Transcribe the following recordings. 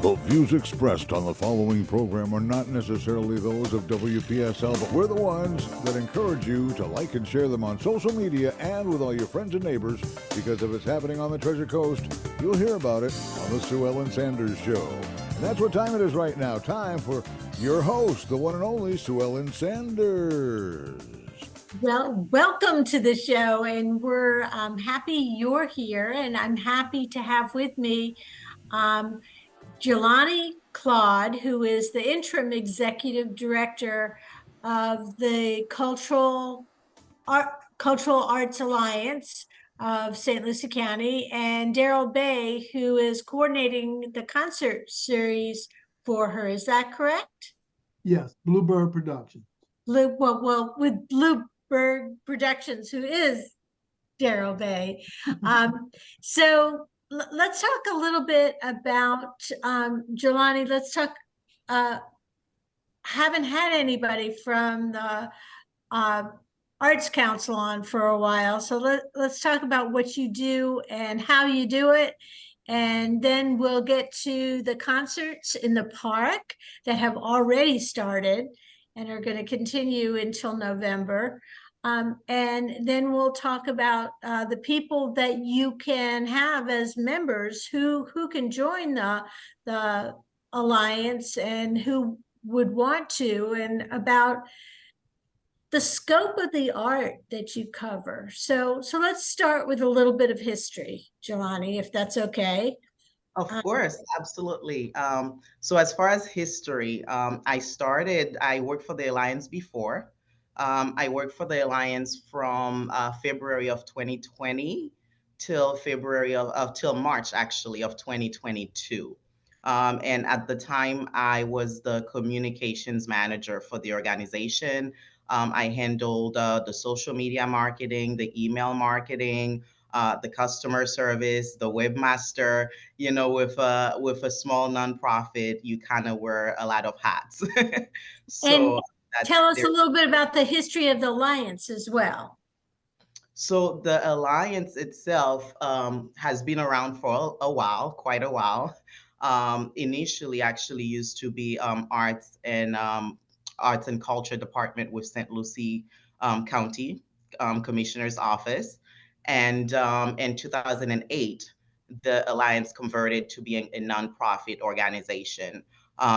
The views expressed on the following program are not necessarily those of WPSL, but we're the ones that encourage you to like and share them on social media and with all your friends and neighbors, because if it's happening on the Treasure Coast, you'll hear about it on the Sue Ellen Sanders Show. And that's what time it is right now. Time for your host, the one and only Sue Ellen Sanders. Well, welcome to the show, and we're happy you're here, and I'm happy to have with me Dieulanie Cluad, who is the interim executive director of the Cultural Arts Alliance of St. Lucie County, and Darryl Bay, who is coordinating the concert series for her. Is that correct? Yes, Bluebird Production. With Bluebird Productions, who is Darryl Bay. So let's talk a little bit about Dieulanie. Let's talk. Haven't had anybody from the Arts Council on for a while, so let's talk about what you do and how you do it. And then we'll get to the concerts in the park that have already started and are going to continue until November. And then we'll talk about the people that you can have as members who can join the alliance and who would want to, and about the scope of the art that you cover. So let's start with a little bit of history, Dieulanie, if that's okay. Of course, absolutely. So as far as history, I worked for the Alliance before. I worked for the Alliance from February of 2020 till March actually of 2022. And at the time, I was the communications manager for the organization. I handled the social media marketing, the email marketing, the customer service, the webmaster. You know, with a small nonprofit, you kind of wear a lot of hats. And So tell us there. a little bit about the history of the Alliance as well. So the alliance itself has been around for a while, quite a while. Initially, actually used to be arts and culture department with St. Lucie County Commissioner's Office, and in 2008, the alliance converted to being a nonprofit organization.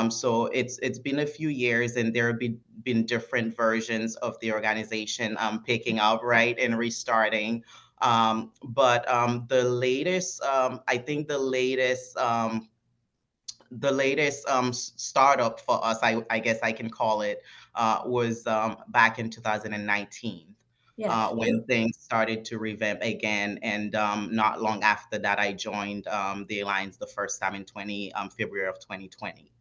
So it's been a few years, and there have been different versions of the organization picking up, right, and restarting. But the latest, I think the latest startup for us, I guess I can call it, was back in 2019. Yeah. When things started to revamp again, and not long after that, I joined the alliance the first time in February of 2020.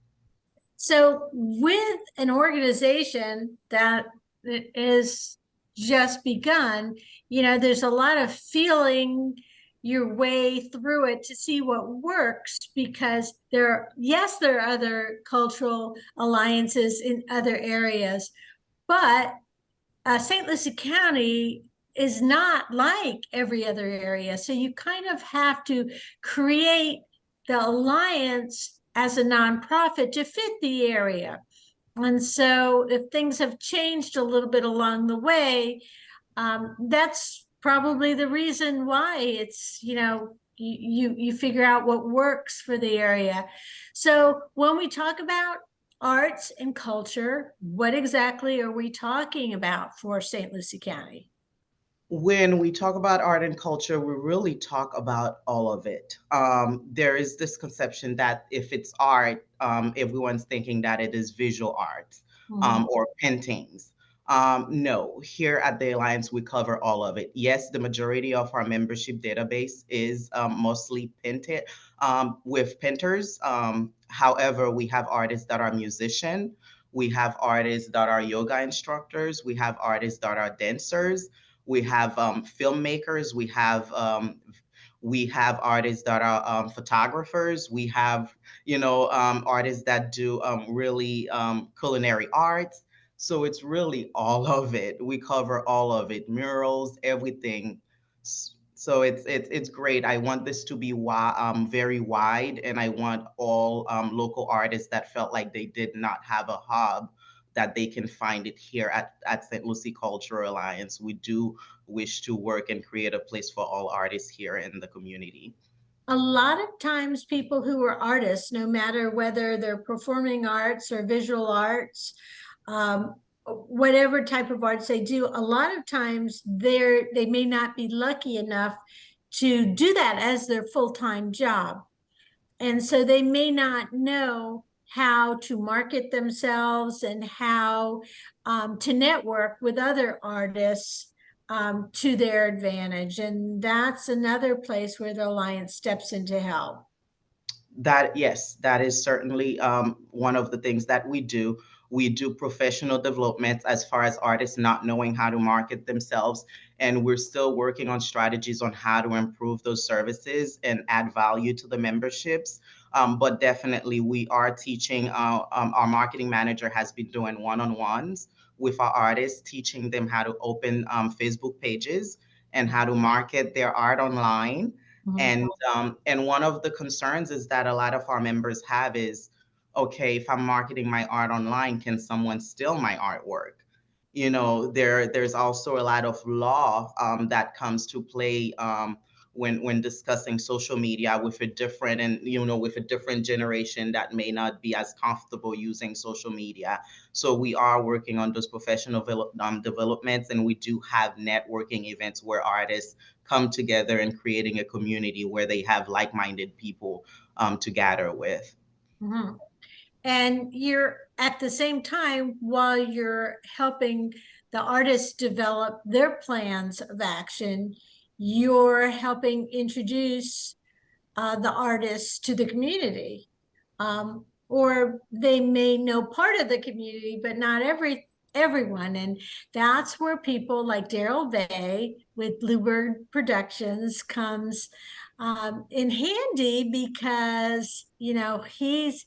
So with an organization that is just begun, there's a lot of feeling your way through it to see what works, because there are other cultural alliances in other areas, but St. Lucie County is not like every other area. So you kind of have to create the alliance as a nonprofit to fit the area. And so if things have changed a little bit along the way, that's probably the reason why it's, you figure out what works for the area. So when we talk about arts and culture, what exactly are we talking about for St. Lucie County? When we talk about art and culture, we really talk about all of it. There is this conception that if it's art, everyone's thinking that it is visual art or paintings. No, here at the Alliance, we cover all of it. Yes, the majority of our membership database is mostly painted with painters. However, we have artists that are musicians. We have artists that are yoga instructors. We have artists that are dancers. We have filmmakers. We have artists that are photographers. We have artists that do really culinary arts. So it's really all of it. We cover all of it, murals, everything. So it's great. I want this to be very wide, and I want all local artists that felt like they did not have a hub, that they can find it here at St. Lucie Cultural Alliance. We do wish to work and create a place for all artists here in the community. A lot of times people who are artists, no matter whether they're performing arts or visual arts, whatever type of arts they do, a lot of times they may not be lucky enough to do that as their full-time job. And so they may not know how to market themselves and how to network with other artists to their advantage. And that's another place where the Alliance steps in to help. That, yes, that is certainly one of the things that we do. We do professional development as far as artists not knowing how to market themselves, and we're still working on strategies on how to improve those services and add value to the memberships. But definitely, we are teaching. Our marketing manager has been doing one-on-ones with our artists, teaching them how to open Facebook pages and how to market their art online. Mhm. And one of the concerns is that a lot of our members have is, okay, if I'm marketing my art online, can someone steal my artwork? There's also a lot of law that comes to play when discussing social media with a different and with a different generation that may not be as comfortable using social media. So we are working on those professional developments, and we do have networking events where artists come together and creating a community where they have like-minded people to gather with. Mhm. And you're at the same time, while you're helping the artists develop their plans of action, you're helping introduce the artists to the community. Or they may know part of the community, but not everyone. And that's where people like Darryl with Bluebird Productions comes in handy, because he's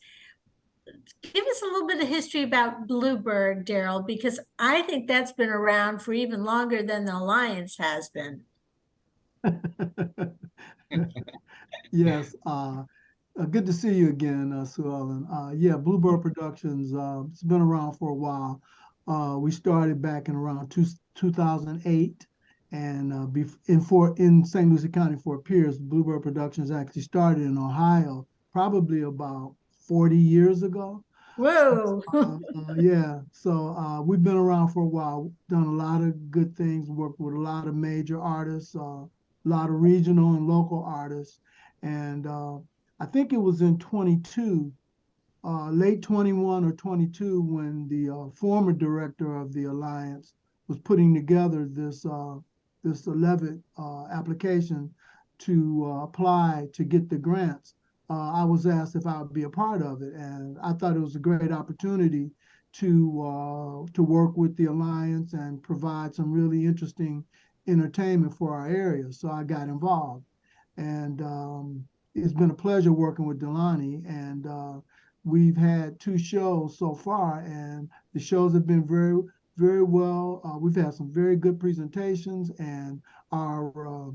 give us a little bit of history about Bluebird, Darryl, because I think that's been around for even longer than the Alliance has been. Yes, good to see you again, Sue Ellen. Yeah, Bluebird Productions, it's been around for a while. We started back in around 2008, and in St. Lucie County, Fort Pierce. Bluebird Productions actually started in Ohio probably about 40 years ago. Whoa. Yeah, so we've been around for a while, done a lot of good things, worked with a lot of major artists, a lot of regional and local artists. And I think it was in 22, late 21 or 22, when the former director of the Alliance was putting together this 11 application to apply to get the grants. I was asked if I would be a part of it, and I thought it was a great opportunity to work with the Alliance and provide some really interesting entertainment for our area. So I got involved, and it's been a pleasure working with Dieulanie, and we've had 2 shows so far, and the shows have been very, very well. We've had some very good presentations, and our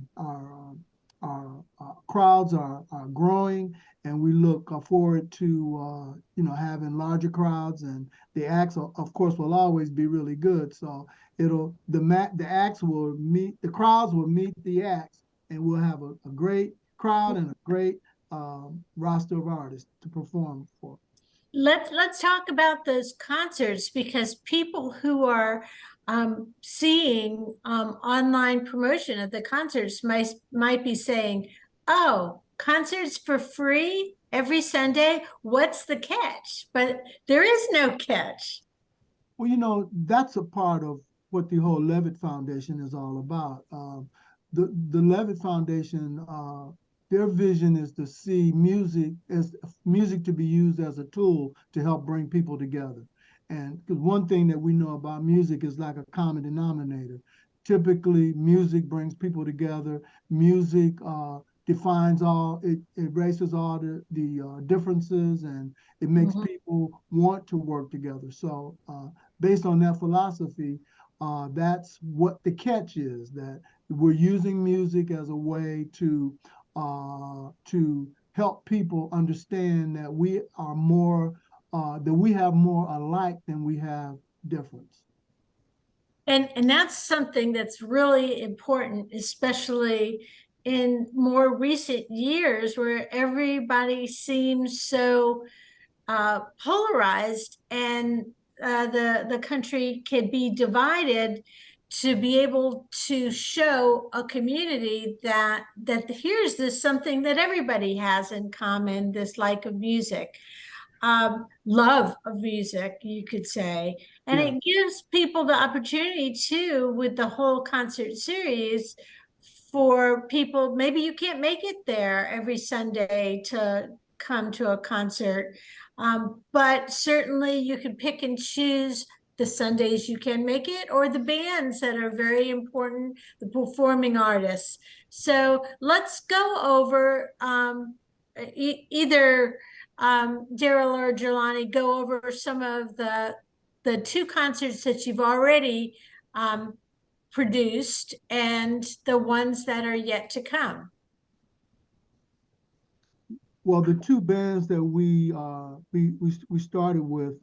crowds are growing, and we look forward to having larger crowds, and the acts, of course, will always be really good. So the acts will meet the crowds will meet the acts, and we'll have a great crowd and a great roster of artists to perform for. Let's talk about those concerts, because people who are seeing online promotion of the concerts might be saying, "Oh, concerts for free every Sunday? What's the catch?" But there is no catch. Well, that's a part of what the whole Levitt Foundation is all about. The Levitt Foundation, their vision is to see music to be used as a tool to help bring people together. And because one thing that we know about music is like a common denominator. Typically, music brings people together. Music it erases all the differences, and it makes Mhm. people want to work together. So based on that philosophy, that's what the catch is, that We're using music as a way to help people understand that we are more that we have more alike than we have difference. And that's something that's really important, especially in more recent years where everybody seems so polarized, and the country can be divided. To be able to show a community that here's this something that everybody has in common, this like of music, love of music, you could say. And Yeah. it gives people the opportunity too, with the whole concert series, for people, maybe you can't make it there every Sunday to come to a concert. But certainly you can pick and choose the Sundays you can make it, or the bands that are very important, the performing artists. So let's go over either Darryl or Dieulanie, go over some of the two concerts that you've already produced and the ones that are yet to come. Well, the two bands that we started with,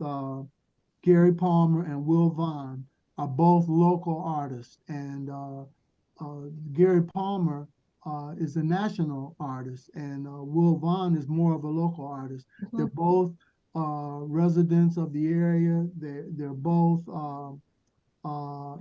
Gary Palmer and Will Vaughn, are both local artists, and Gary Palmer is a national artist, and Will Vaughn is more of a local artist. They're both residents of the area. They're both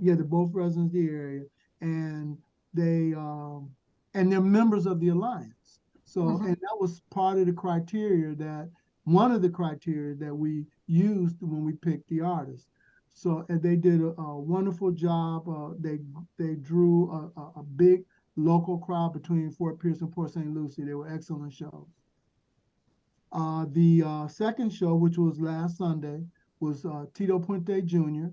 they're both residents of the area, and they're members of the Alliance. So, and that was part of the criteria one of the criteria that we used when we picked the artists. So, and they did a wonderful job. They drew a big local crowd between Fort Pierce and Port St. Lucie. They were excellent shows. The second show, which was last Sunday, was Tito Puente Jr.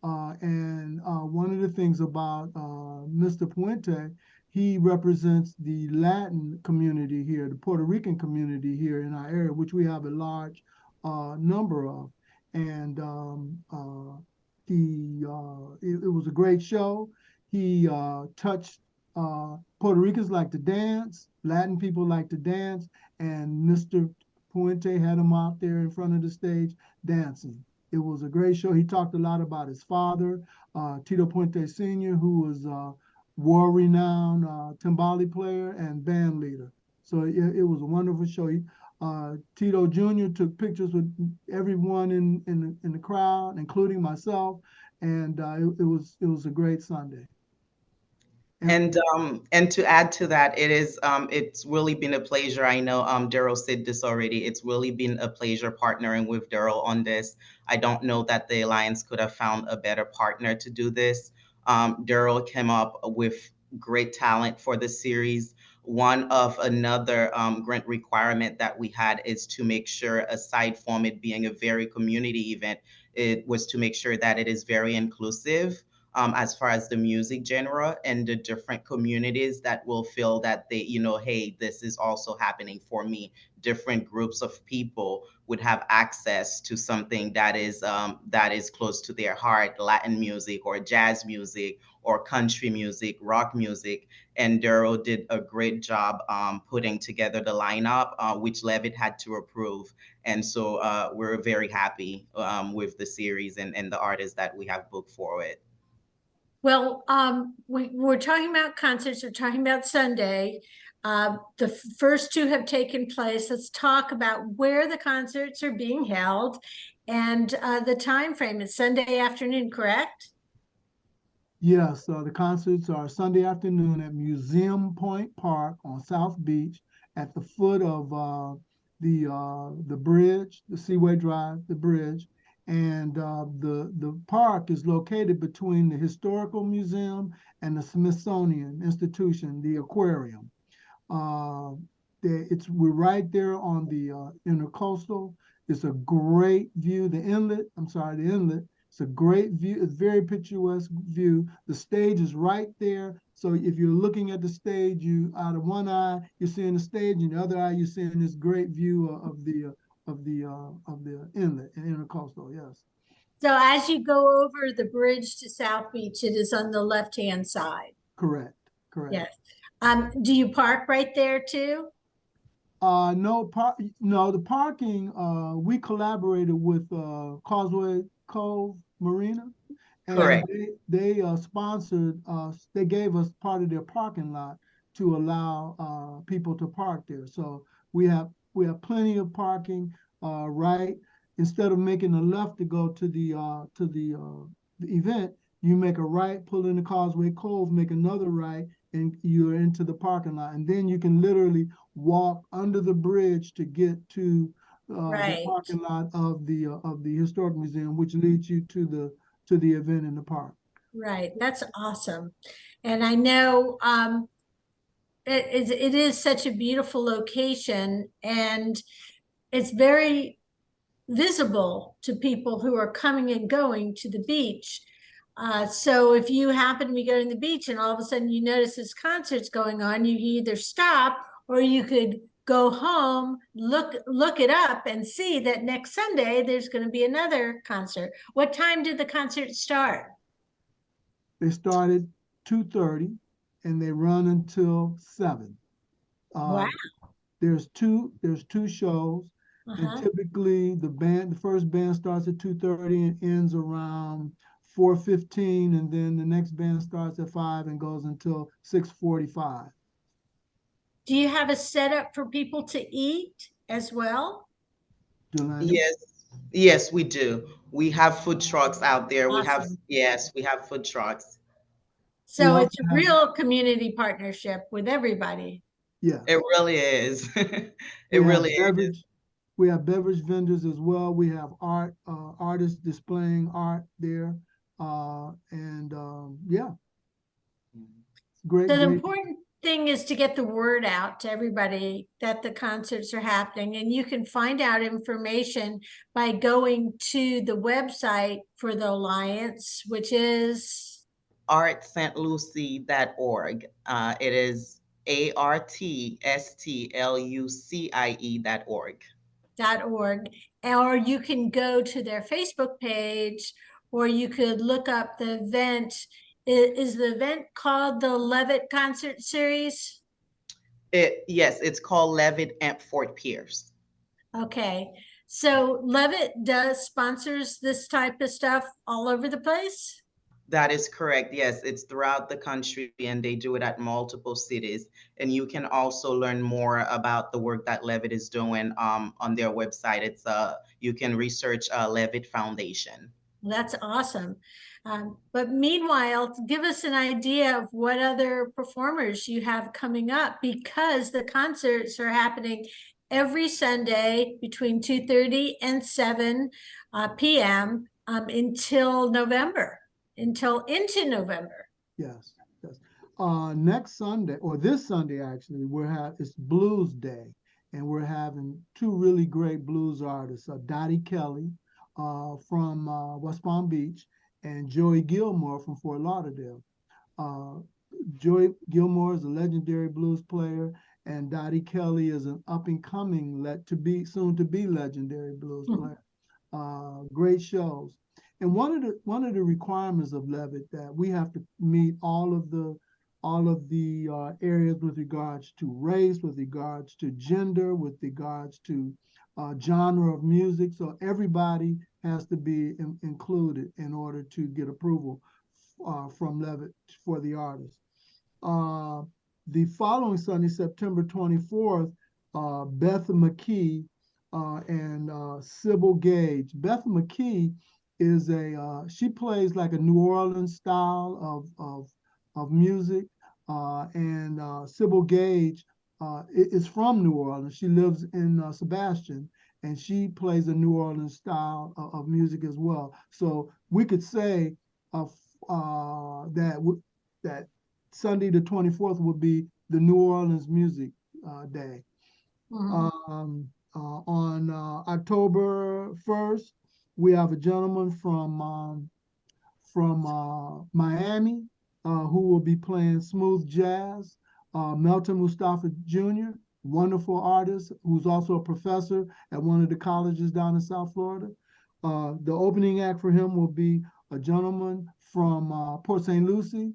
And one of the things about Mr. Puente, he represents the Latin community here, the Puerto Rican community here in our area, which we have a large number of. And it was a great show. He touched Puerto Ricans like to dance, Latin people like to dance, and Mr. Puente had him out there in front of the stage dancing. It was a great show. He talked a lot about his father, Tito Puente Sr., who was a war-renowned timbale player and band leader. So it was a wonderful show. Tito Jr. took pictures with everyone in the crowd, including myself, and it was a great Sunday. And to add to that, it's really been a pleasure. I know Darryl said this already. It's really been a pleasure partnering with Darryl on this. I don't know that the Alliance could have found a better partner to do this. Darryl came up with great talent for the series. One of another grant requirement that we had is to make sure, aside from it being a very community event, it was to make sure that it is very inclusive, as far as the music genre and the different communities that will feel that they, hey, this is also happening for me. Different groups of people would have access to something that is close to their heart, Latin music or jazz music or country music, rock music. And Darryl did a great job putting together the lineup, which Levitt had to approve. And so we're very happy with the series and the artists that we have booked for it. Well, we're talking about concerts. We're talking about Sunday. The first two have taken place. Let's talk about where the concerts are being held and the time frame. It's Sunday afternoon, correct? Yes, the concerts are Sunday afternoon at Museum Point Park on South Beach, at the foot of the bridge, the Seaway Drive, the bridge. And the park is located between the Historical Museum and the Smithsonian Institution, the aquarium. We're right there on the intercoastal. It's a great view. The inlet. It's a great view. It's a very picturesque view. The stage is right there. So if you're looking at the stage, you out of one eye you're seeing the stage, and the other eye you're seeing this great view of the inlet and intercoastal. Yes. So as you go over the bridge to South Beach, it is on the left-hand side. Correct. correct. Yes. Do you park right there too? No, the parking, we collaborated with Causeway Cove Marina, and Correct. they sponsored us. They gave us part of their parking lot to allow people to park there. So we have plenty of parking. Right, instead of making a left to go to the event, you make a right, pull into Causeway Cove, make another right, and you're into the parking lot. And then you can literally walk under the bridge to get to the Right. parking lot of the Historic Museum, which leads you to the event in the park. Right. That's awesome. And I know it is such a beautiful location, and it's very visible to people who are coming and going to the beach. So if you happen to be going to the beach and all of a sudden you notice this concert's going on, you can either stop or you could go home, look it up and see that next Sunday there's going to be another concert. What time did the concert start? They start at 2:30 and they run until 7. Wow. There's two shows, and typically the first band starts at 2:30 and ends around 4:15, and then the next band starts at 5 and goes until 6:45. Do you have a setup for people to eat as well? Dieulanie? Yes, yes, we do. We have food trucks out there. Awesome. Yes, we have food trucks. We So also it's a have, real community partnership with everybody. yes, It really is. It we really have is. beverage vendors as well. We have artists displaying art there. And yeah, So the great. important thing is to get the word out to everybody that the concerts are happening, and you can find out information by going to the website for the Alliance, which is artstlucie.org. It is artstlucie.org. .org, or you can go to their Facebook page, or you could look up the event. Is the event called the Levitt Concert Series? Yes, it's called Levitt at Fort Pierce. Okay, so Levitt does sponsors this type of stuff all over the place? That is correct. Yes, it's throughout the country and they do it at multiple cities. And you can also learn more about the work that Levitt is doing on their website. You can research Levitt Foundation. That's awesome. But meanwhile, give us an idea of what other performers you have coming up, because the concerts are happening every Sunday between 2:30 and 7 p.m. Until November, until into November. Yes. Next Sunday, or this Sunday actually, it's Blues Day, and we're having two really great blues artists, Dottie Kelly from West Palm Beach, and Joey Gilmore from Fort Lauderdale. Joey Gilmore is a legendary blues player, and Dottie Kelly is an up and coming, soon to be legendary blues player. Great shows. And one of the requirements of Levitt, that we have to meet all of the areas with regards to race, with regards to gender, with regards to genre of music. So everybody has to be included in order to get approval from Levitt for the artist. The following Sunday, September 24th, Beth McKee and Sybil Gage. Beth McKee is she plays like a New Orleans style of music, and Sybil Gage is from New Orleans. She lives in Sebastian, and she plays a New Orleans style of music as well. So we could say that Sunday the 24th would be the New Orleans Music Day. On October 1st, we have a gentleman from Miami who will be playing smooth jazz. Melton Mustafa Jr., wonderful artist who's also a professor at one of the colleges down in South Florida. The opening act for him will be a gentleman from Port St. Lucie,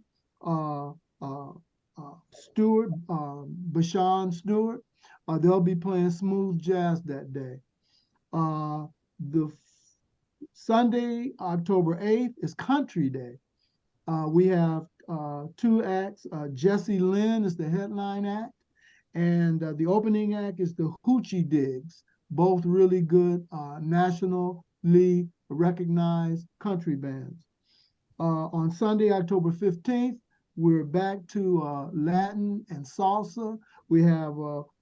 Stewart, Bashan Stewart. They'll be playing smooth jazz that day. The Sunday, October 8th, is Country Day. We have two acts. Jesse Lynn is the headline act, and the opening act is the Hoochie Digs, both really good nationally recognized country bands. On Sunday, October 15th, we're back to Latin and salsa. We have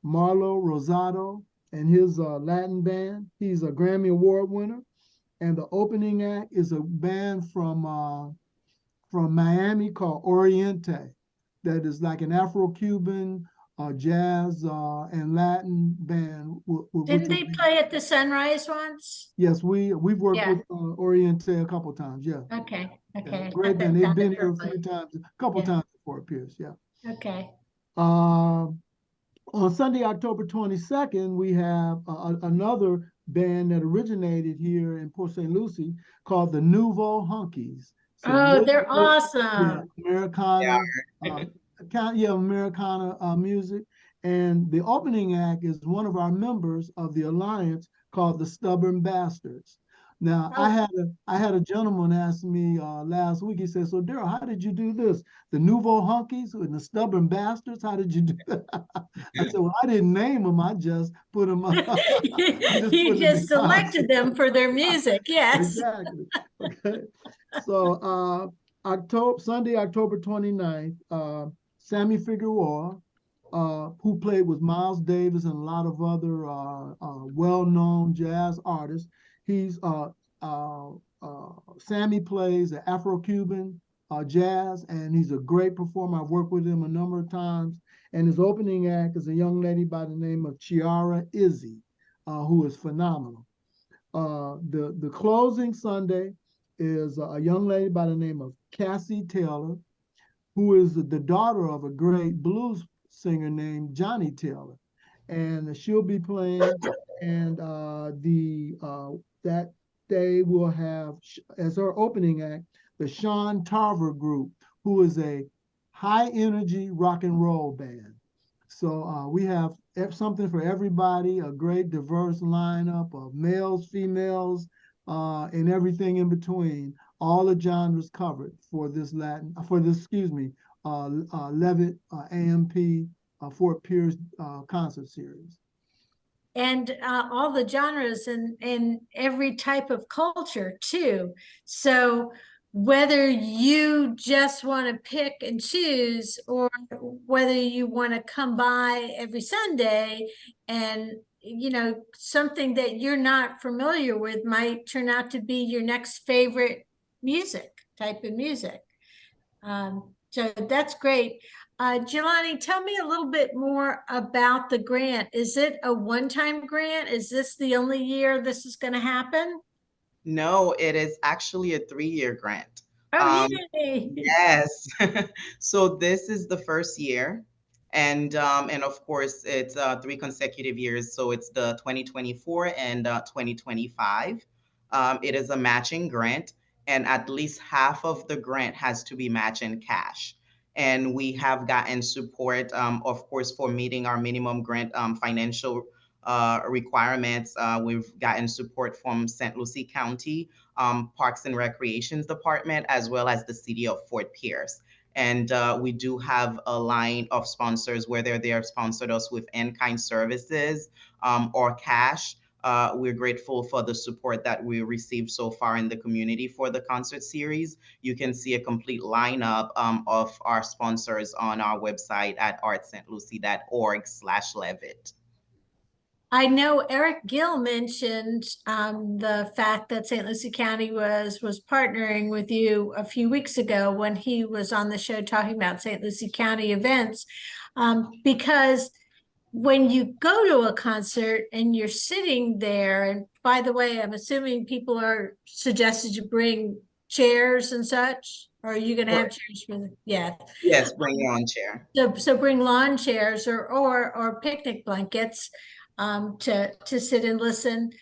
Marlo Rosado and his Latin band. He's a Grammy Award winner. And the opening act is a band from Miami called Oriente, that is like an Afro-Cuban jazz and Latin band. Didn't they play at the Sunrise once? Yes, we've worked Yeah. with Oriente a couple times. Yeah. Okay. Yeah, great band. They've been here a few times, a couple times before it appears. Yeah. Okay. On Sunday, October 22nd, we have another band that originated here in Port St. Lucie called the Nouveau Hunkies. So Oh, they're yeah, awesome. Americana, Americana music. And the opening act is one of our members of the Alliance called the Stubborn Bastards. Now, I had a gentleman ask me last week. He said, "So, Darryl, how did you do this? The Nouveau Hunkies and the Stubborn Bastards? How did you do that?" I said, "Well, I didn't name them. I just put them. You just selected them for their music. Yes. Exactly. Okay. So, Sunday, October 29th, Sammy Figueroa, who played with Miles Davis and a lot of other well-known jazz artists. Sammy plays the Afro-Cuban jazz, and he's a great performer. I've worked with him a number of times. And his opening act is a young lady by the name of Chiara Izzy, who is phenomenal. The closing Sunday is a young lady by the name of Cassie Taylor, who is the daughter of a great blues singer named Johnny Taylor. And she'll be playing, and that day we'll have, as her opening act, the Sean Tarver Group, who is a high energy rock and roll band. So we have something for everybody, a great diverse lineup of males, females, and everything in between. All the genres covered for this Levitt AMP Fort Pierce concert series. And all the genres and every type of culture too. So whether you just want to pick and choose, or whether you want to come by every Sunday and, you know, something that you're not familiar with might turn out to be your next favorite type of music. So that's great. Dieulanie, tell me a little bit more about the grant. Is it a one-time grant? Is this the only year this is going to happen? No, it is actually a 3-year grant. Oh, yay. Yes. So this is the first year. And of course, it's 3 consecutive years. So it's the 2024 and 2025. It is a matching grant, and at least half of the grant has to be matched in cash. And we have gotten support, of course, for meeting our minimum grant financial requirements. We've gotten support from St. Lucie County Parks and Recreations Department, as well as the city of Fort Pierce. And we do have a line of sponsors, whether they have sponsored us with in-kind services or cash. We're grateful for the support that we received so far in the community for the concert series. You can see a complete lineup of our sponsors on our website at artstlucie.org/Levitt. I know Eric Gill mentioned the fact that St. Lucie County was partnering with you a few weeks ago when he was on the show talking about St. Lucie County events, because when you go to a concert and you're sitting there, and by the way, I'm assuming people are suggested to bring chairs and such, or are you going to have chairs for them? Yeah. Yes, bring your own chair. So bring lawn chairs or picnic blankets to sit and listen.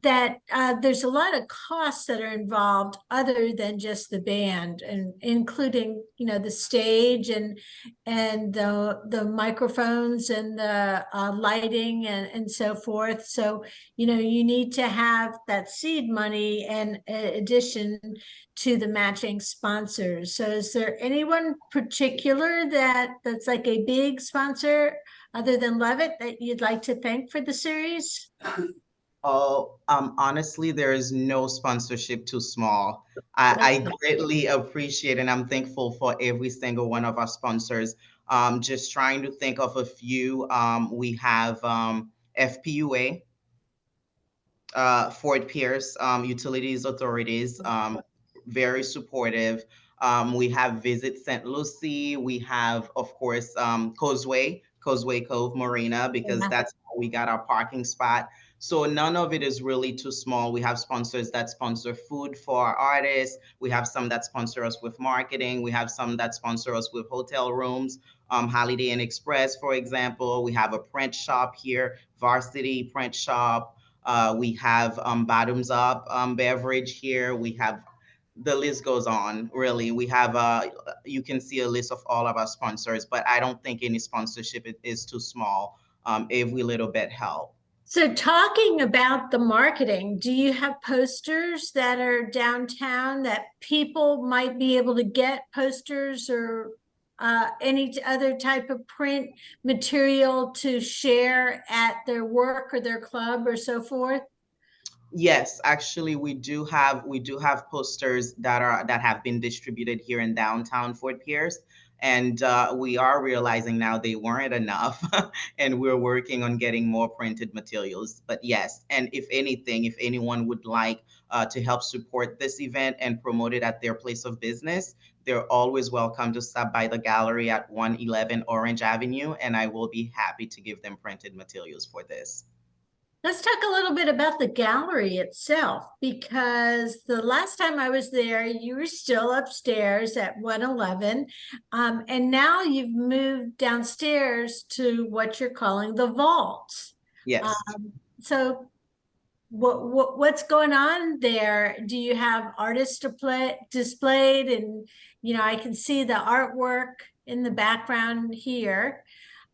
that there's a lot of costs that are involved other than just the band, and including, you know, the stage and the microphones and the lighting and so forth. So, you know, you need to have that seed money in addition to the matching sponsors. So is there anyone particular that's like a big sponsor other than Levitt that you'd like to thank for the series? Oh, honestly, there is no sponsorship too small. I greatly appreciate and I'm thankful for every single one of our sponsors. Just trying to think of a few. We have FPUA, Fort Pierce Utilities Authorities, very supportive. We have Visit St. Lucie. We have, of course, Causeway Cove Marina, because Yeah. that's how we got our parking spot. So none of it is really too small. We have sponsors that sponsor food for our artists. We have some that sponsor us with marketing. We have some that sponsor us with hotel rooms. Holiday Inn Express, for example. We have a print shop here, Varsity Print Shop. We have Bottoms Up Beverage here. We have, the list goes on, really. We have, you can see a list of all of our sponsors, but I don't think any sponsorship is too small. Every little bit help. So talking about the marketing, do you have posters that are downtown that people might be able to get posters or any other type of print material to share at their work or their club or so forth? Yes, actually, we do have posters that have been distributed here in downtown Fort Pierce, and we are realizing now they weren't enough, and we're working on getting more printed materials. But yes, and if anything, if anyone would like to help support this event and promote it at their place of business, they're always welcome to stop by the gallery at 111 Orange Avenue, and I will be happy to give them printed materials for this. Let's talk a little bit about the gallery itself, because the last time I was there, you were still upstairs at 111, and now you've moved downstairs to what you're calling the vault. Yes. So what's going on there? Do you have artists displayed? And, you know, I can see the artwork in the background here.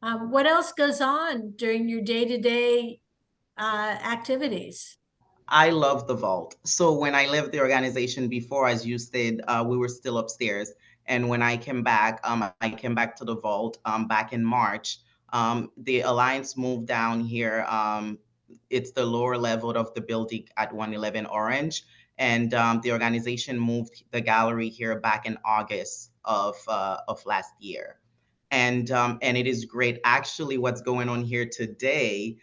What else goes on during your day-to-day activities? I love the vault. So when I left the organization before, as you said, we were still upstairs. And when I came back to the vault back in March. The Alliance moved down here. It's the lower level of the building at 111 Orange. And the organization moved the gallery here back in August of last year. And it is great. Actually, what's going on here today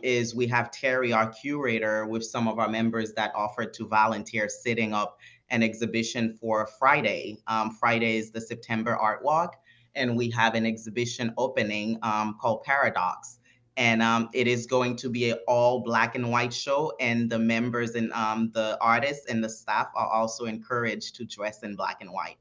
is we have Terry, our curator, with some of our members that offered to volunteer, setting up an exhibition for Friday. Friday is the September Art Walk, and we have an exhibition opening called Paradox. And it is going to be an all black and white show, and the members and the artists and the staff are also encouraged to dress in black and white.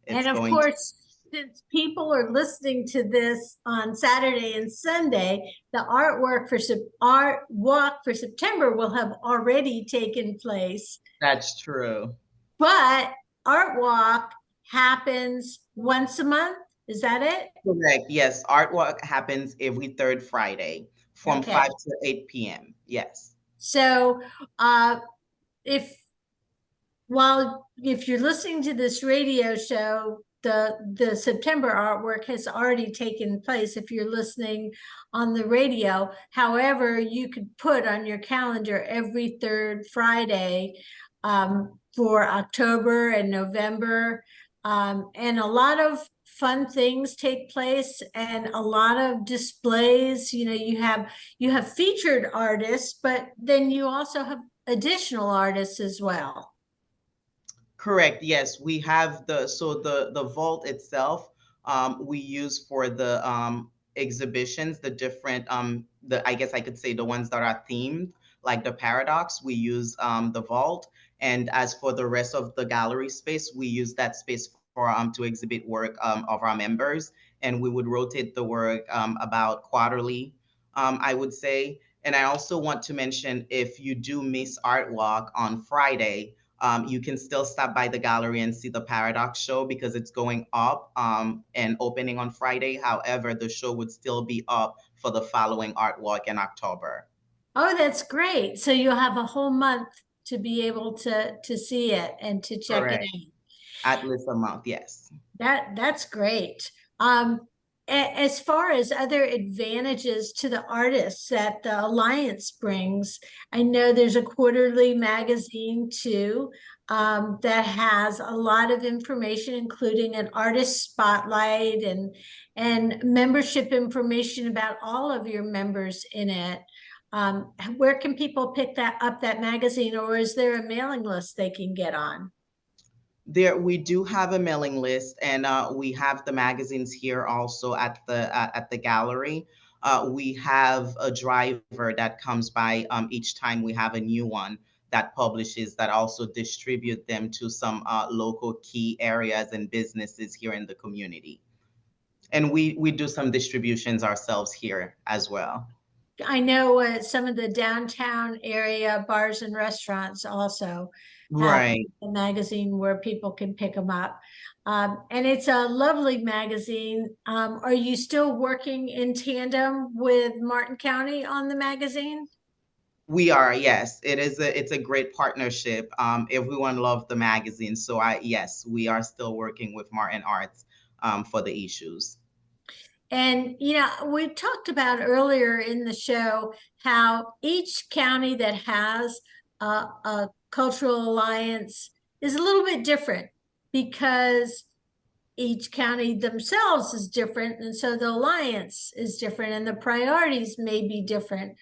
And It's of going to course, since people are listening to this on Saturday and Sunday, the artwork for Art Walk for September will have already taken place. That's true. But Art Walk happens once a month. Is that it? Correct. Yes. Artwork happens every third Friday from Okay. 5 to 8 p.m. Yes. So if if you're listening to this radio show, the September artwork has already taken place if you're listening on the radio. However, you could put on your calendar every third Friday for October and November. And a lot of fun things take place and a lot of displays. You know, you have featured artists, but then you also have additional artists as well. Correct. Yes, we have the vault itself. We use for the exhibitions, the different the I guess I could say the ones that are themed, like the Paradox. We use the vault, and as for the rest of the gallery space, we use that space for to exhibit work of our members, and we would rotate the work about quarterly, I would say. And I also want to mention, if you do miss Art Walk on Friday, you can still stop by the gallery and see the Paradox show because it's going up and opening on Friday. However, the show would still be up for the following Art Walk in October. Oh, that's great. So you'll have a whole month to be able to see it and to check it Correct. out. At least a month, yes. That's great. As far as other advantages to the artists that the Alliance brings, I know there's a quarterly magazine too, that has a lot of information, including an artist spotlight and membership information about all of your members in it. Where can people pick that magazine, or is there a mailing list they can get on? There, we do have a mailing list, and we have the magazines here also at the gallery. We have a driver that comes by each time we have a new one that publishes, that also distribute them to some local key areas and businesses here in the community. And we do some distributions ourselves here as well. I know some of the downtown area bars and restaurants also have Right. a magazine where people can pick them up. And it's a lovely magazine. Are you still working in tandem with Martin County on the magazine? We are, yes. It's a great partnership. Everyone loved the magazine, so yes, we are still working with Martin Arts for the issues. And, we talked about earlier in the show how each county that has a cultural alliance is a little bit different because each county themselves is different. And so the alliance is different and the priorities may be different.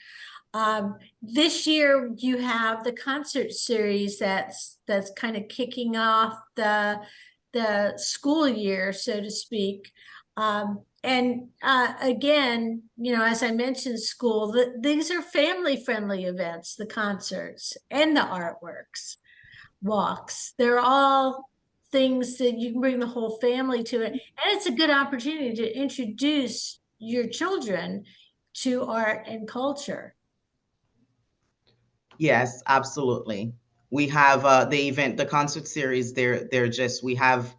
This year you have the concert series that's kind of kicking off the school year, so to speak. And again, as I mentioned, these are family-friendly events, the concerts and the artworks, walks. They're all things that you can bring the whole family to it. And it's a good opportunity to introduce your children to art and culture. Yes, absolutely. We have the concert series. They're just, we have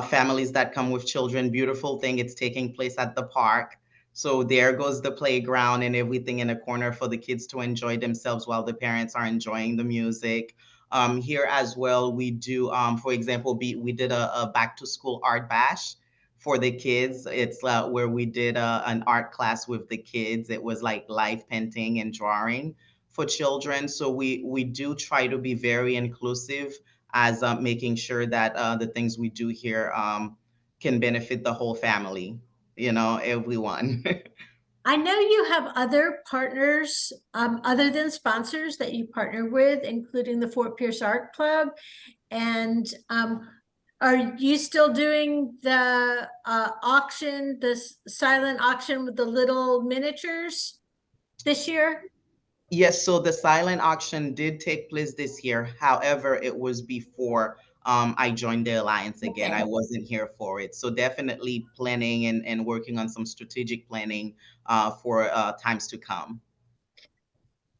families that come with children. Beautiful thing. It's taking place at the park. So there goes the playground and everything in a corner for the kids to enjoy themselves while the parents are enjoying the music. Here as well, we do, for example, we did a back to school art bash for the kids. It's where we did an art class with the kids. It was like live painting and drawing for children. So we do try to be very inclusive as making sure that the things we do here can benefit the whole family, everyone. I know you have other partners, other than sponsors that you partner with, including the Fort Pierce Art Club. And are you still doing the auction, this silent auction with the little miniatures this year? Yes, so the silent auction did take place this year. However, it was before I joined the Alliance again. I Okay. wasn't here for it. So definitely planning and working on some strategic planning for times to come.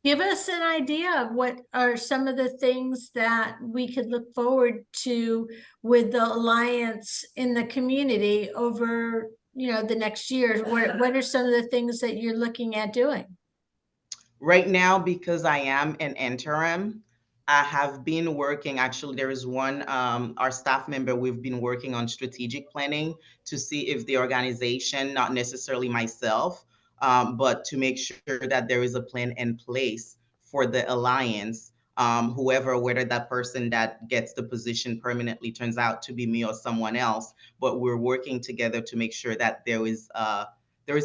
Give us an idea of what are some of the things that we could look forward to with the Alliance in the community over, the next year. What are some of the things that you're looking at doing? Right now, because I am an interim, I have been working. Actually, there is one, our staff member, we've been working on strategic planning to see if the organization, not necessarily myself, but to make sure that there is a plan in place for the alliance. Whoever, whether that person that gets the position permanently turns out to be me or someone else, but we're working together to make sure that there is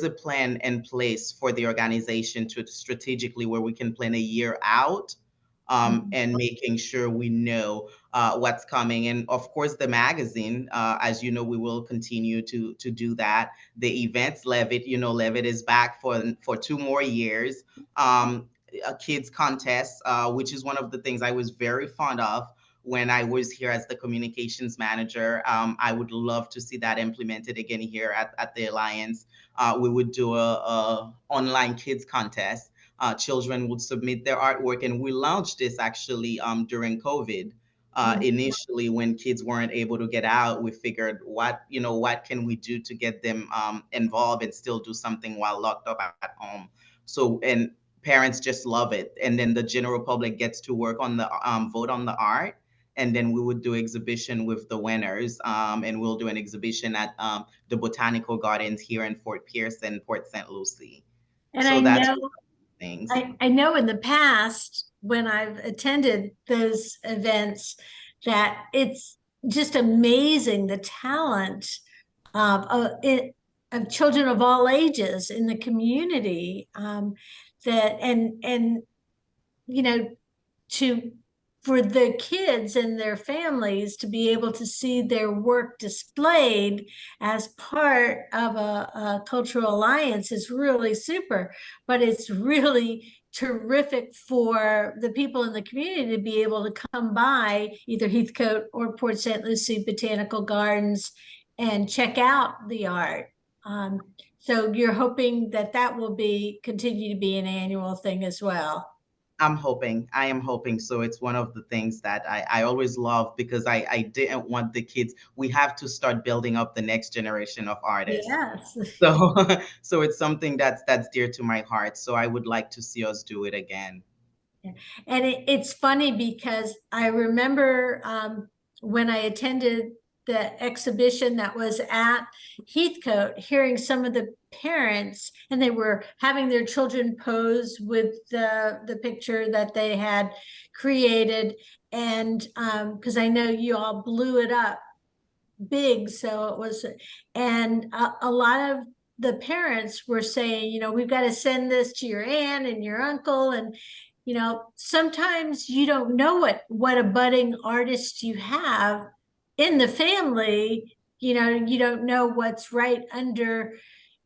a plan in place for the organization to strategically where we can plan a year out, and making sure we know what's coming. And of course, the magazine, as you know, we will continue to do that. The events, Levitt, Levitt is back for 2 more years. A kids contest, which is one of the things I was very fond of when I was here as the communications manager. I would love to see that implemented again here at the Alliance. We would do a online kids contest children would submit their artwork, and we launched this actually during COVID. Initially, when kids weren't able to get out, we figured what can we do to get them involved and still do something while locked up at home. So, and parents just love it. And then the general public gets to work on the vote on the art. And then we would do exhibition with the winners, and we'll do an exhibition at the Botanical Gardens here in Fort Pierce and Port St. Lucie. And So I that's know, things. I know in the past when I've attended those events that it's just amazing the talent of children of all ages in the community, that and you know to for the kids and their families to be able to see their work displayed as part of a cultural alliance is really super. But it's really terrific for the people in the community to be able to come by either Heathcote or Port St. Lucie Botanical Gardens and check out the art. So you're hoping that that will continue to be an annual thing as well. I am hoping so. It's one of the things that I always love, because I didn't want the kids. We have to start building up the next generation of artists. Yes. So so it's something that's dear to my heart. So I would like to see us do it again. And it's funny because I remember when I attended the exhibition that was at Heathcote, hearing some of the parents, and they were having their children pose with the picture that they had created. And because I know you all blew it up big, so it was, and a lot of the parents were saying, we've got to send this to your aunt and your uncle. And sometimes you don't know what a budding artist you have in the family. You don't know what's right under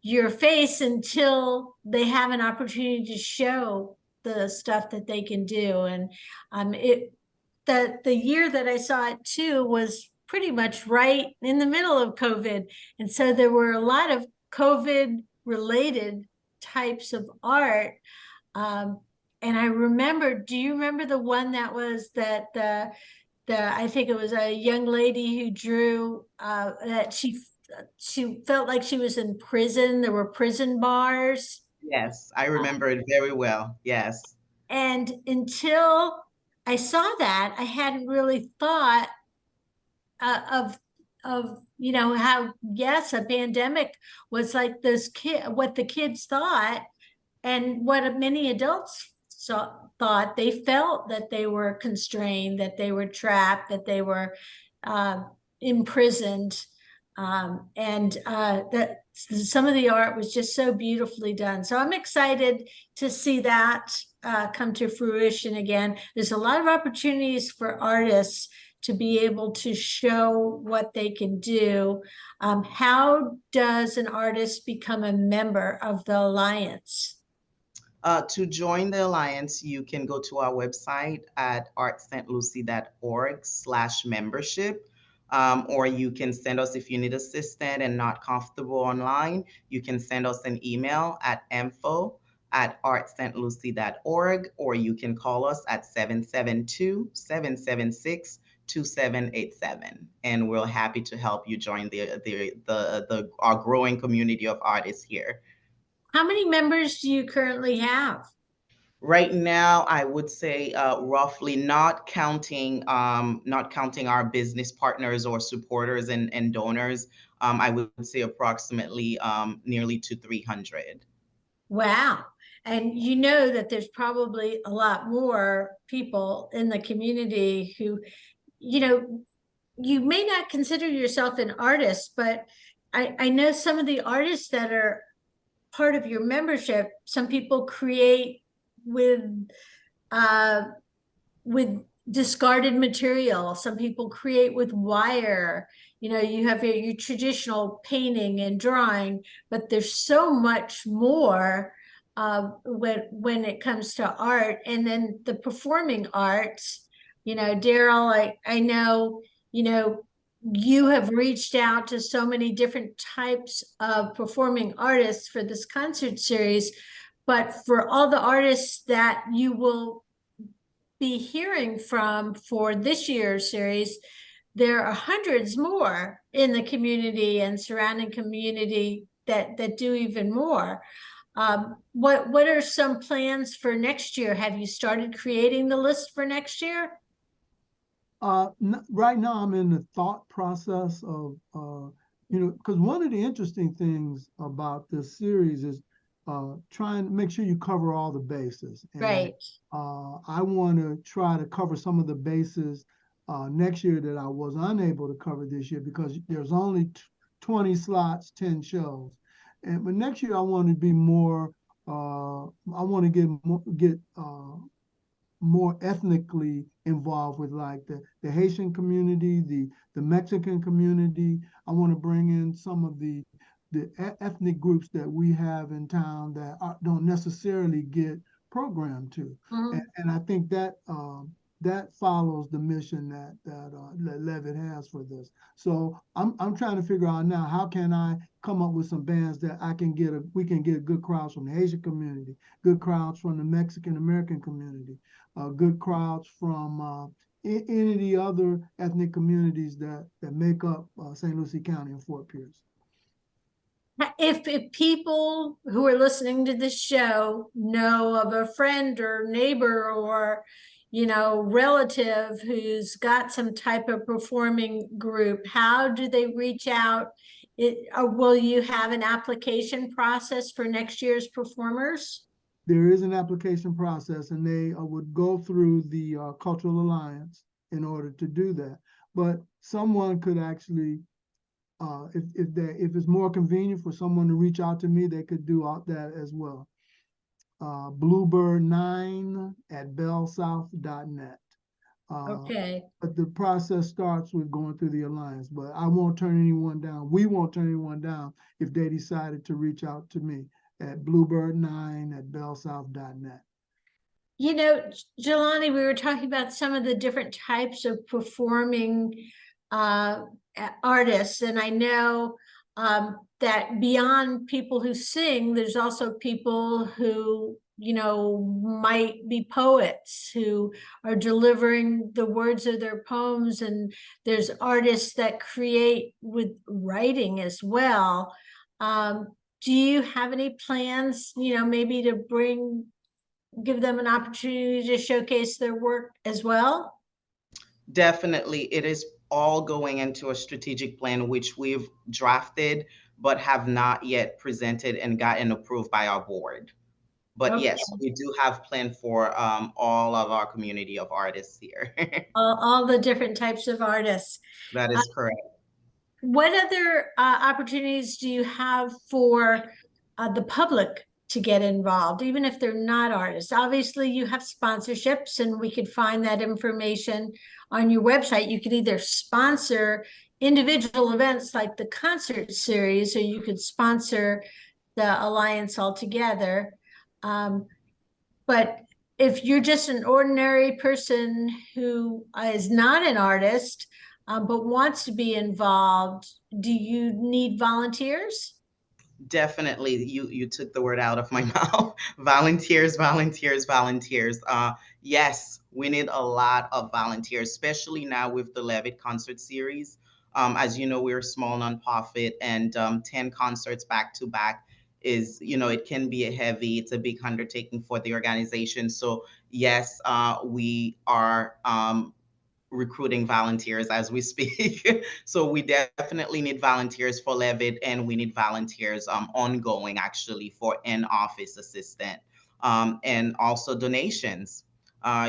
your face until they have an opportunity to show the stuff that they can do. And the year that I saw it too was pretty much right in the middle of COVID. And so there were a lot of COVID related types of art. And I remember, do you remember the one that was that I think it was a young lady who drew that she felt like she was in prison. There were prison bars. Yes, I remember it very well. Yes. And until I saw that, I hadn't really thought of how, yes, a pandemic was like what the kids thought, and what many adults thought. They felt that they were constrained, that they were trapped, that they were imprisoned, and that some of the art was just so beautifully done. So I'm excited to see that come to fruition again. There's a lot of opportunities for artists to be able to show what they can do. How does an artist become a member of the Alliance? To join the Alliance, you can go to our website at artstlucie.org/membership. Or you can send us, if you need assistance and not comfortable online, you can send us an email at info@artstlucie.org, or you can call us at 772-776-2787, and we're happy to help you join our growing community of artists here. How many members do you currently have? Right now, I would say roughly, not counting our business partners or supporters and donors, I would say approximately nearly to 300. Wow. And you know that there's probably a lot more people in the community who, you may not consider yourself an artist, but I know some of the artists that are part of your membership. Some people create with discarded material. Some people create with wire. You have your traditional painting and drawing, but there's so much more when it comes to art. And then the performing arts, Darryl, I know, you have reached out to so many different types of performing artists for this concert series, but for all the artists that you will be hearing from for this year's series, there are hundreds more in the community and surrounding community that do even more. What are some plans for next year? Have you started creating the list for next year? Right now I'm in the thought process of, because one of the interesting things about this series is trying to make sure you cover all the bases. And Right. I want to try to cover some of the bases next year that I was unable to cover this year because there's only 20 slots, 10 shows. But next year I want to be more, I want to get more ethnically involved with like the Haitian community, the Mexican community. I want to bring in some of the ethnic groups that we have in town that don't necessarily get programmed to. Mhm. And I think that that follows the mission that Levitt has for this. So I'm trying to figure out now, how can I come up with some bands that we can get good crowds from the Haitian community, good crowds from the Mexican American community, good crowds from any of the other ethnic communities that make up St. Lucie County and Fort Pierce. If people who are listening to this show know of a friend or neighbor or, relative who's got some type of performing group, how do they reach out? Or will you have an application process for next year's performers? There is an application process, and they would go through the Cultural Alliance in order to do that. But someone could actually, if it's more convenient for someone to reach out to me, they could do that as well. Bluebird9@bellsouth.net. Okay. But the process starts with going through the Alliance. But I won't turn anyone down. We won't turn anyone down if they decided to reach out to me at Bluebird9@bellsouth.net. Dieulanie, we were talking about some of the different types of performing artists, and I know that beyond people who sing, there's also people who, might be poets who are delivering the words of their poems, and there's artists that create with writing as well. Do you have any plans, maybe to give them an opportunity to showcase their work as well? Definitely, it is all going into a strategic plan which we've drafted but have not yet presented and gotten approved by our board. But Okay. yes, we do have planned for all of our community of artists here. All the different types of artists. That is correct. What other opportunities do you have for the public to get involved, even if they're not artists? Obviously, you have sponsorships, and we could find that information on your website. You could either sponsor individual events like the concert series, or you could sponsor the Alliance altogether. But if you're just an ordinary person who is not an artist, but wants to be involved, do you need volunteers? Definitely, you took the word out of my mouth. Volunteers, volunteers, volunteers. Yes, we need a lot of volunteers, especially now with the Levitt concert series. As you know, we're a small nonprofit, and 10 concerts back to back is, it can be it's a big undertaking for the organization. So yes, we are recruiting volunteers as we speak. So we definitely need volunteers for Levitt, and we need volunteers ongoing actually for in-office assistant, and also donations.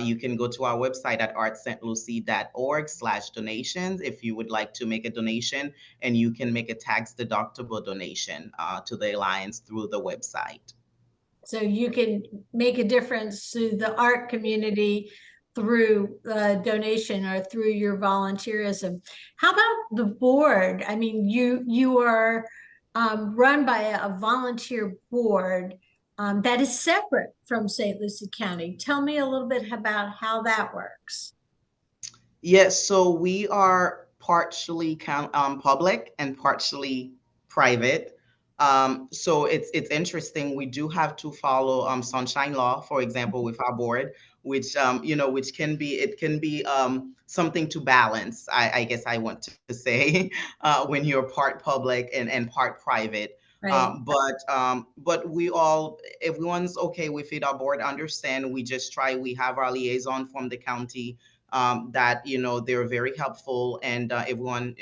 You can go to our website at artstlucie.org/donations if you would like to make a donation, and you can make a tax deductible donation to the Alliance through the website. So you can make a difference to the art community through donation or through your volunteerism. How about the board? I mean, you are run by a volunteer board that is separate from St. Lucie County. Tell me a little bit about how that works. Yes, so we are partially public and partially private. So it's interesting. We do have to follow sunshine law, for example, with our board, which which can be something to balance. I guess I want to say when you're part public and part private. Right. But everyone's okay with it. Our board understand. We just try. We have our liaison from the county that they're very helpful, and everyone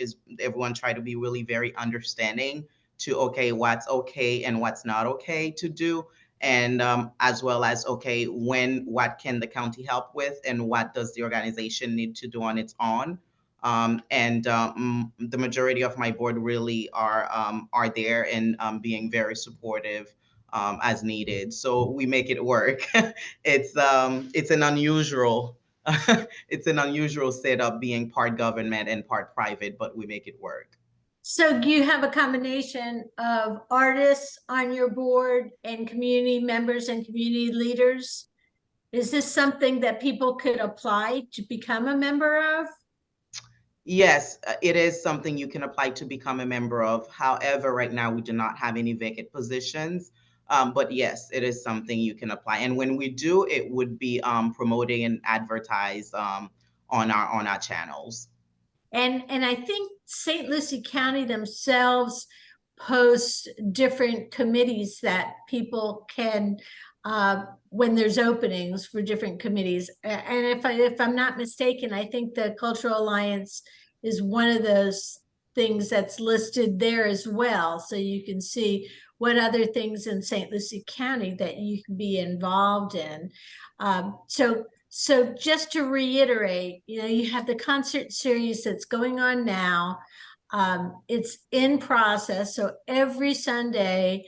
try to be really very understanding to okay what's okay and what's not okay to do, and as well as okay what can the county help with and what does the organization need to do on its own. And the majority of my board really are there and being very supportive as needed, so we make it work. It's an unusual it's an unusual setup being part government and part private, but we make it work. So do you have a combination of artists on your board and community members and community leaders? Is this something that people could apply to become a member of? Yes, it is something you can apply to become a member of. However, right now we do not have any vacant positions. But yes, it is something you can apply. And when we do, it would be promoting and advertise on our channels. And I think St. Lucie County themselves post different committees that people can when there's openings for different committees. And if I'm not mistaken, I think the Cultural Alliance is one of those things that's listed there as well. So you can see what other things in St. Lucie County that you can be involved in. So just to reiterate, you have the concert series that's going on now. It's in process. So every Sunday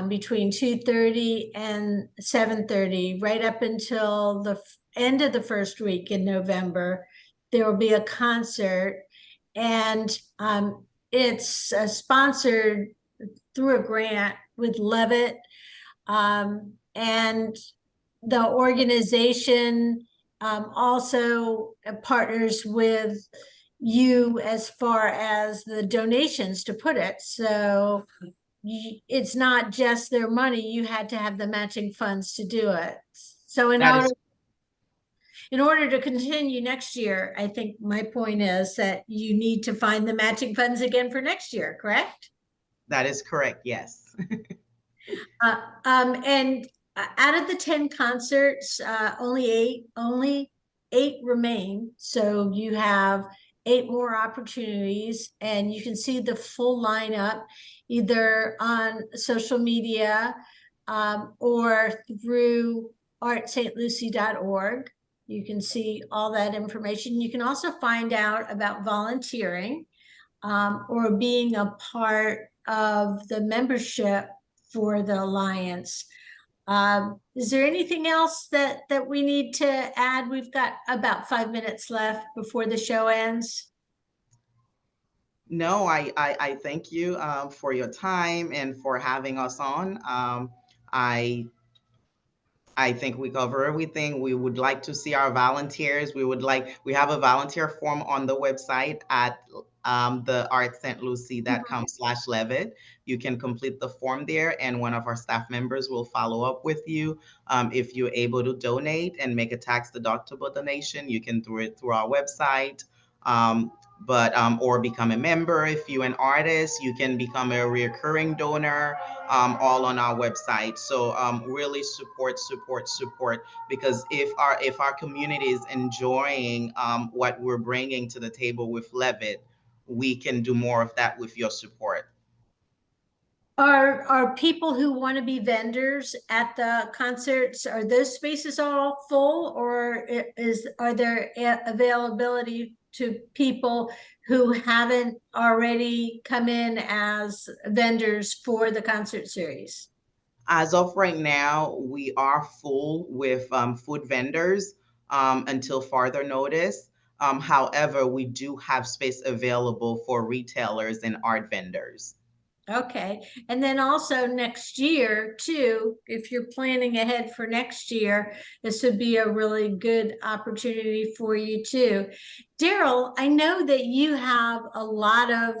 between 2:30 and 7:30, right up until the end of the first week in November, there will be a concert. And it's sponsored through a grant with Levitt. And the organization also partners with you as far as the donations to put it. So it's not just their money. You had to have the matching funds to do it. So in order to continue next year, I think my point is that you need to find the matching funds again for next year, correct? That is correct, yes. And out of the 10 concerts, only eight remain. So you have 8 more opportunities, and you can see the full lineup either on social media or through artstlucie.org. You can see all that information. You can also find out about volunteering or being a part of the membership for the Alliance. Is there anything else that we need to add? We've got about 5 minutes left before the show ends. No, I thank you for your time and for having us on. I think we cover everything. We would like to see our volunteers. We have a volunteer form on the website at the artstlucie.com/Levitt. You can complete the form there, and one of our staff members will follow up with you. If you're able to donate and make a tax deductible donation, you can do it through our website. Or become a member. If you're an artist, you can become a recurring donor, all on our website. So really support, because if our community is enjoying what we're bringing to the table with Levitt, we can do more of that with your support. Are people who want to be vendors at the concerts, are those spaces all full, or are there availability to people who haven't already come in as vendors for the concert series? As of right now, we are full with food vendors until further notice. However, we do have space available for retailers and art vendors. Okay, and then also next year too, if you're planning ahead for next year, this would be a really good opportunity for you too. Darryl, I know that you have a lot of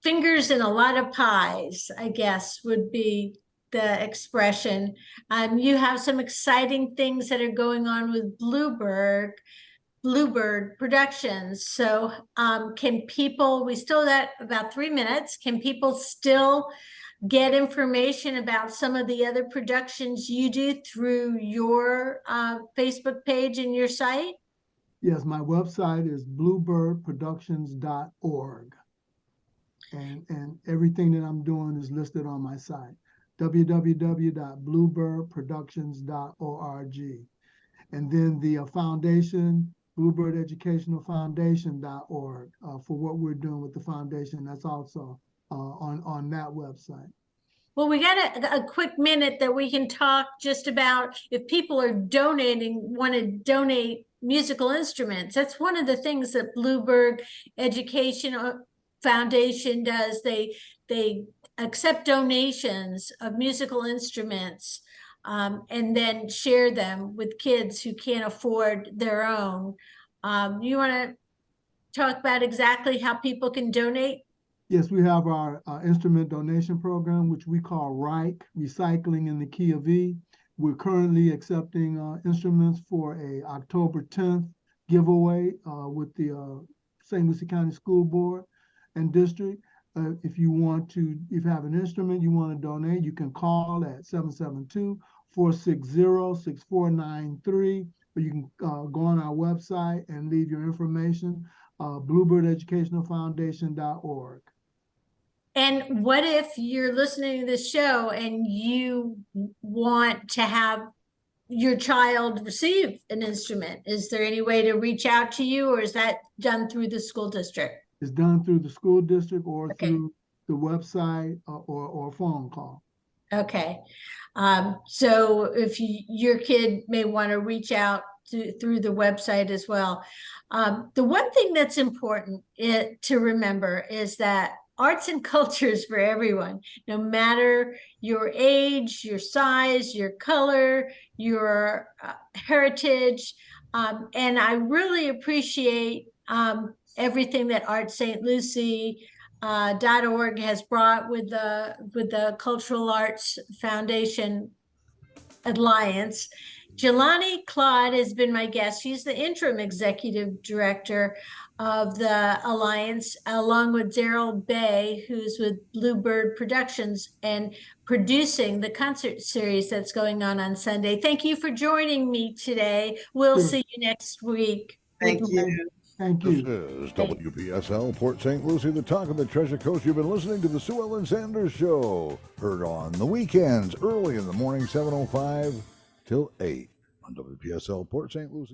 fingers in a lot of pies, I guess would be the expression. You have some exciting things that are going on with Bluebird Productions. So can people, we still got about 3 minutes. Can people still get information about some of the other productions you do through your Facebook page and your site? Yes, my website is bluebirdproductions.org. And everything that I'm doing is listed on my site, www.bluebirdproductions.org. And then the foundation, Bluebird Educational Foundation.org, for what we're doing with the foundation. That's also on that website. Well, we got a quick minute that we can talk just about if people are donating, want to donate musical instruments. That's one of the things that Bluebird Education Foundation does. They accept donations of musical instruments and then share them with kids who can't afford their own. You want to talk about exactly how people can donate? Yes, we have our instrument donation program, which we call RIKE, Recycling in the Key of E. We're currently accepting instruments for a October 10th giveaway with the St. Lucie County School Board and District. If you have an instrument you want to donate, you can call at 772-460-6493, or you can go on our website and leave your information, bluebirdeducationalfoundation.org. And what if you're listening to this show and you want to have your child receive an instrument? Is there any way to reach out to you, or is that done through the school district? It's done through the school district or Okay. through the website or phone call. Okay. So if your kid may want to reach out through the website as well. The one thing that's important to remember is that arts and culture is for everyone, no matter your age, your size, your color, your heritage. And I really appreciate everything that ArtSt.Lucie.org has brought with the Cultural Arts Foundation Alliance. Dieulanie Cluad has been my guest. She's the interim executive director of the Alliance, along with Darryl Bay, who's with Bluebird Productions and producing the concert series that's going on Sunday. Thank you for joining me today. We'll see you next week. Thank you. Thank This you. is WPSL Port St. Lucie, the talk of the Treasure Coast. You've been listening to the Sue Ellen Sanders Show. Heard on the weekends, early in the morning, 7:05 till 8 on WPSL Port St. Lucie.